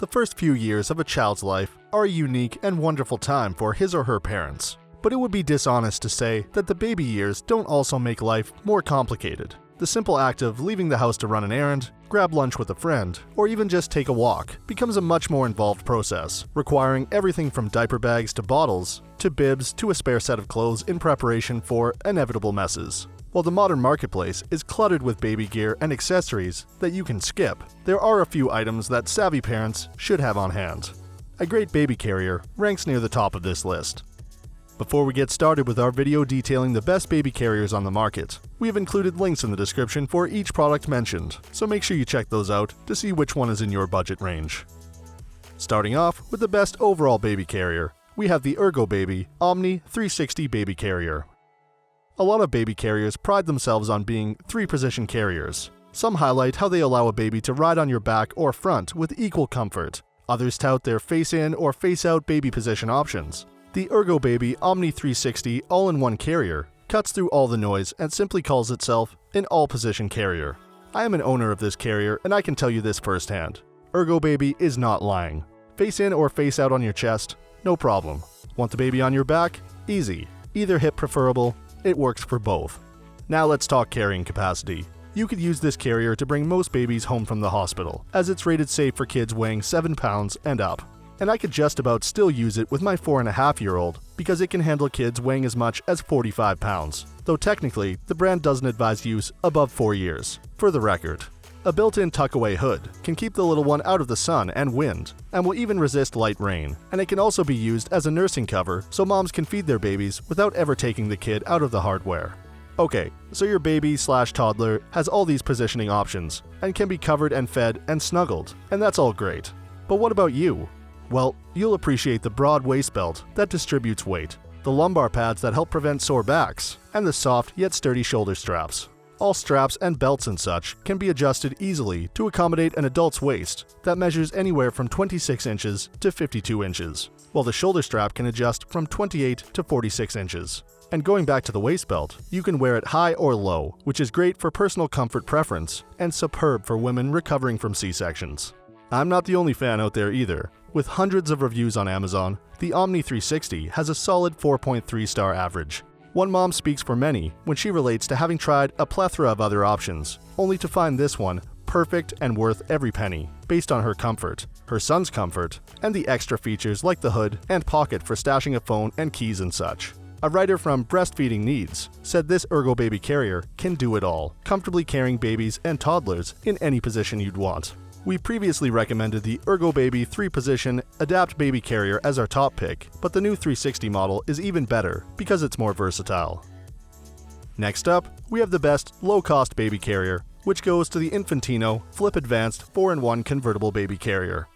The first few years of a child's life are a unique and wonderful time for his or her parents. But it would be dishonest to say that the baby years don't also make life more complicated. The simple act of leaving the house to run an errand, grab lunch with a friend, or even just take a walk becomes a much more involved process, requiring everything from diaper bags to bottles, to bibs to a spare set of clothes in preparation for inevitable messes. While the modern marketplace is cluttered with baby gear and accessories that you can skip, there are a few items that savvy parents should have on hand. A great baby carrier ranks near the top of this list. Before we get started with our video detailing the best baby carriers on the market, we have included links in the description for each product mentioned, so make sure you check those out to see which one is in your budget range. Starting off with the best overall baby carrier, we have the Ergobaby OMNI 360 baby carrier. A lot of baby carriers pride themselves on being 3-position carriers. Some highlight how they allow a baby to ride on your back or front with equal comfort. Others tout their face-in or face-out baby position options. The Ergobaby OMNI 360 all-in-one carrier cuts through all the noise and simply calls itself an all-position carrier. I am an owner of this carrier and I can tell you this firsthand. Ergobaby is not lying. Face in or face out on your chest? No problem. Want the baby on your back? Easy. Either hip preferable, it works for both. Now let's talk carrying capacity. You could use this carrier to bring most babies home from the hospital, as it's rated safe for kids weighing 7 pounds and up. And I could just about still use it with my 4.5-year-old because it can handle kids weighing as much as 45 pounds, though technically the brand doesn't advise use above 4 years, for the record. A built-in tuck-away hood can keep the little one out of the sun and wind, and will even resist light rain, and it can also be used as a nursing cover so moms can feed their babies without ever taking the kid out of the hardware. Okay, so your baby/toddler has all these positioning options, and can be covered and fed and snuggled, and that's all great. But what about you? Well, you'll appreciate the broad waist belt that distributes weight, the lumbar pads that help prevent sore backs, and the soft yet sturdy shoulder straps. All straps and belts and such can be adjusted easily to accommodate an adult's waist that measures anywhere from 26 inches to 52 inches, while the shoulder strap can adjust from 28 to 46 inches. And going back to the waist belt, you can wear it high or low, which is great for personal comfort preference and superb for women recovering from C-sections. I'm not the only fan out there either. With hundreds of reviews on Amazon, the OMNI 360 has a solid 4.3-star average. One mom speaks for many when she relates to having tried a plethora of other options, only to find this one perfect and worth every penny, based on her comfort, her son's comfort, and the extra features like the hood and pocket for stashing a phone and keys and such. A writer from Breastfeeding Needs said this Ergobaby carrier can do it all, comfortably carrying babies and toddlers in any position you'd want. We previously recommended the Ergobaby 3-position Adapt Baby Carrier as our top pick, but the new 360 model is even better because it's more versatile. Next up, we have the best low-cost baby carrier, which goes to the Infantino Flip Advanced 4-in-1 Convertible Baby Carrier.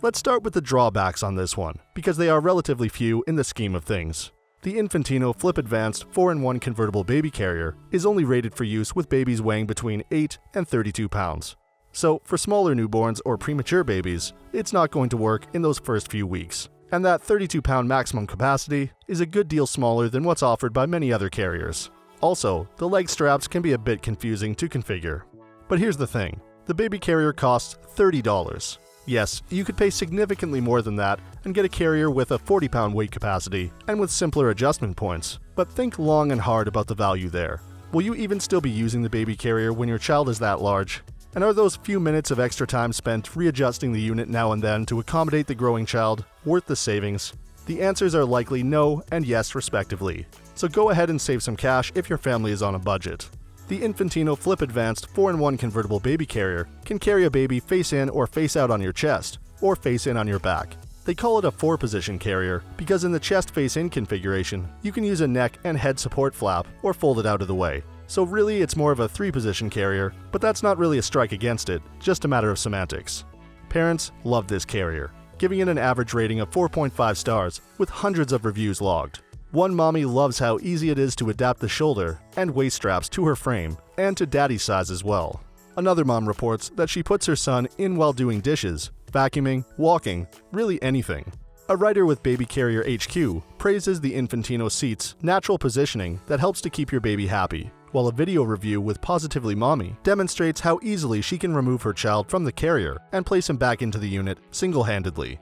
Let's start with the drawbacks on this one, because they are relatively few in the scheme of things. The Infantino Flip Advanced 4-in-1 Convertible Baby Carrier is only rated for use with babies weighing between 8 and 32 pounds. So, for smaller newborns or premature babies, it's not going to work in those first few weeks. And that 32-pound maximum capacity is a good deal smaller than what's offered by many other carriers. Also, the leg straps can be a bit confusing to configure. But here's the thing, the baby carrier costs $30. Yes, you could pay significantly more than that and get a carrier with a 40-pound weight capacity and with simpler adjustment points, but think long and hard about the value there. Will you even still be using the baby carrier when your child is that large? And are those few minutes of extra time spent readjusting the unit now and then to accommodate the growing child worth the savings? The answers are likely no and yes respectively, so go ahead and save some cash if your family is on a budget. The Infantino Flip Advanced 4-in-1 Convertible Baby Carrier can carry a baby face in or face out on your chest, or face in on your back. They call it a 4-position carrier because in the chest face in configuration, you can use a neck and head support flap or fold it out of the way. So really it's more of a 3-position carrier, but that's not really a strike against it, just a matter of semantics. Parents love this carrier, giving it an average rating of 4.5 stars with hundreds of reviews logged. One mommy loves how easy it is to adapt the shoulder and waist straps to her frame and to daddy's size as well. Another mom reports that she puts her son in while doing dishes, vacuuming, walking, really anything. A writer with Baby Carrier HQ praises the Infantino seat's natural positioning that helps to keep your baby happy, while a video review with Positively Mommy demonstrates how easily she can remove her child from the carrier and place him back into the unit single-handedly.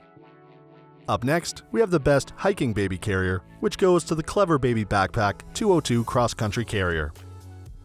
Up next, we have the best hiking baby carrier, which goes to the Clevr Baby Backpack 202 Cross-Country Carrier.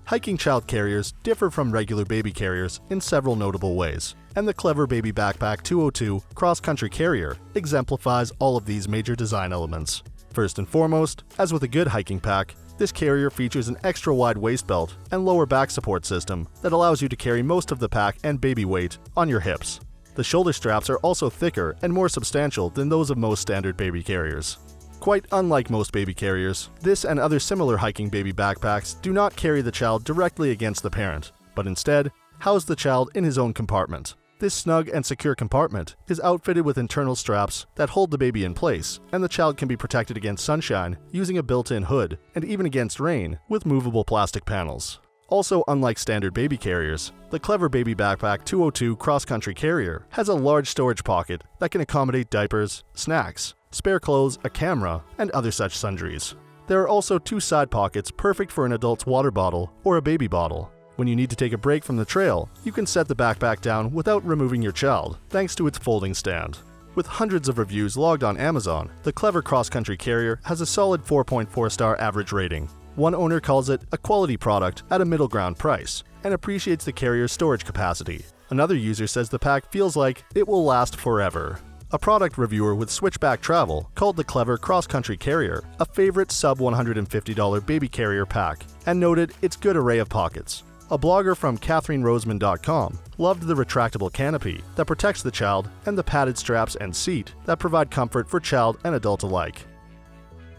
Hiking child carriers differ from regular baby carriers in several notable ways, and the Clevr Baby Backpack 202 Cross-Country Carrier exemplifies all of these major design elements. First and foremost, as with a good hiking pack, this carrier features an extra-wide waist belt and lower back support system that allows you to carry most of the pack and baby weight on your hips. The shoulder straps are also thicker and more substantial than those of most standard baby carriers. Quite unlike most baby carriers, this and other similar hiking baby backpacks do not carry the child directly against the parent, but instead house the child in his own compartment. This snug and secure compartment is outfitted with internal straps that hold the baby in place, and the child can be protected against sunshine using a built-in hood, and even against rain with movable plastic panels. Also, unlike standard baby carriers, the Clevr Baby Backpack 202 Cross-Country Carrier has a large storage pocket that can accommodate diapers, snacks, spare clothes, a camera, and other such sundries. There are also 2 side pockets perfect for an adult's water bottle or a baby bottle. When you need to take a break from the trail, you can set the backpack down without removing your child, thanks to its folding stand. With hundreds of reviews logged on Amazon, the Clevr Cross-Country Carrier has a solid 4.4-star average rating. One owner calls it a quality product at a middle ground price and appreciates the carrier's storage capacity. Another user says the pack feels like it will last forever. A product reviewer with Switchback Travel called the Clevr Cross-Country Carrier a favorite sub-$150 baby carrier pack and noted its good array of pockets. A blogger from CatherineRoseman.com loved the retractable canopy that protects the child and the padded straps and seat that provide comfort for child and adult alike.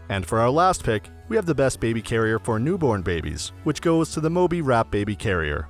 And for our last pick, we have the best baby carrier for newborn babies, which goes to the Moby Wrap Baby Carrier.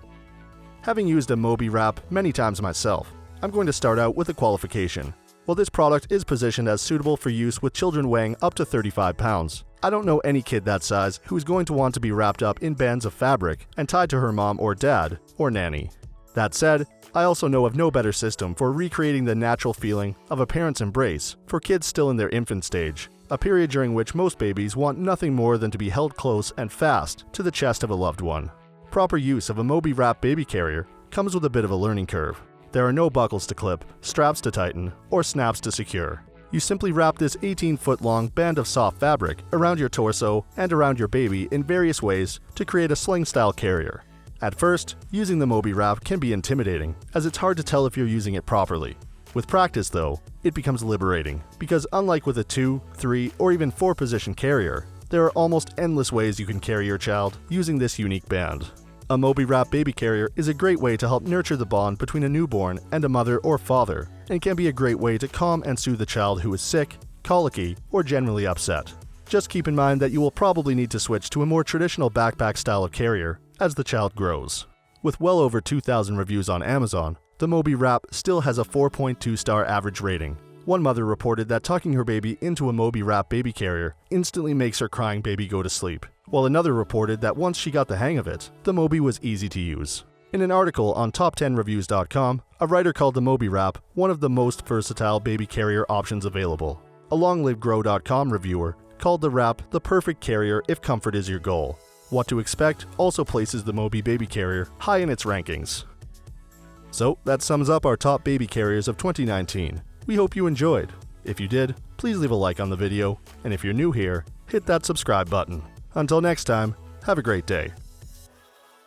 Having used a Moby Wrap many times myself, I'm going to start out with a qualification. While this product is positioned as suitable for use with children weighing up to 35 pounds, I don't know any kid that size who's going to want to be wrapped up in bands of fabric and tied to her mom or dad or nanny. That said, I also know of no better system for recreating the natural feeling of a parent's embrace for kids still in their infant stage, a period during which most babies want nothing more than to be held close and fast to the chest of a loved one. Proper use of a Moby Wrap baby carrier comes with a bit of a learning curve. There are no buckles to clip, straps to tighten, or snaps to secure. You simply wrap this 18-foot-long band of soft fabric around your torso and around your baby in various ways to create a sling-style carrier. At first, using the Moby Wrap can be intimidating, as it's hard to tell if you're using it properly. With practice, though, it becomes liberating, because unlike with a 2, 3, or even 4-position carrier, there are almost endless ways you can carry your child using this unique band. A Moby Wrap baby carrier is a great way to help nurture the bond between a newborn and a mother or father, and can be a great way to calm and soothe a child who is sick, colicky, or generally upset. Just keep in mind that you will probably need to switch to a more traditional backpack style of carrier as the child grows. With well over 2,000 reviews on Amazon, the Moby Wrap still has a 4.2-star average rating. One mother reported that tucking her baby into a Moby Wrap baby carrier instantly makes her crying baby go to sleep, while another reported that once she got the hang of it, the Moby was easy to use. In an article on top10reviews.com, a writer called the Moby Wrap one of the most versatile baby carrier options available. A longlivegrow.com reviewer called the wrap the perfect carrier if comfort is your goal. What to Expect also places the Moby baby carrier high in its rankings. So that sums up our top baby carriers of 2019. We hope you enjoyed. If you did, please leave a like on the video, and if you're new here, hit that subscribe button. Until next time, have a great day.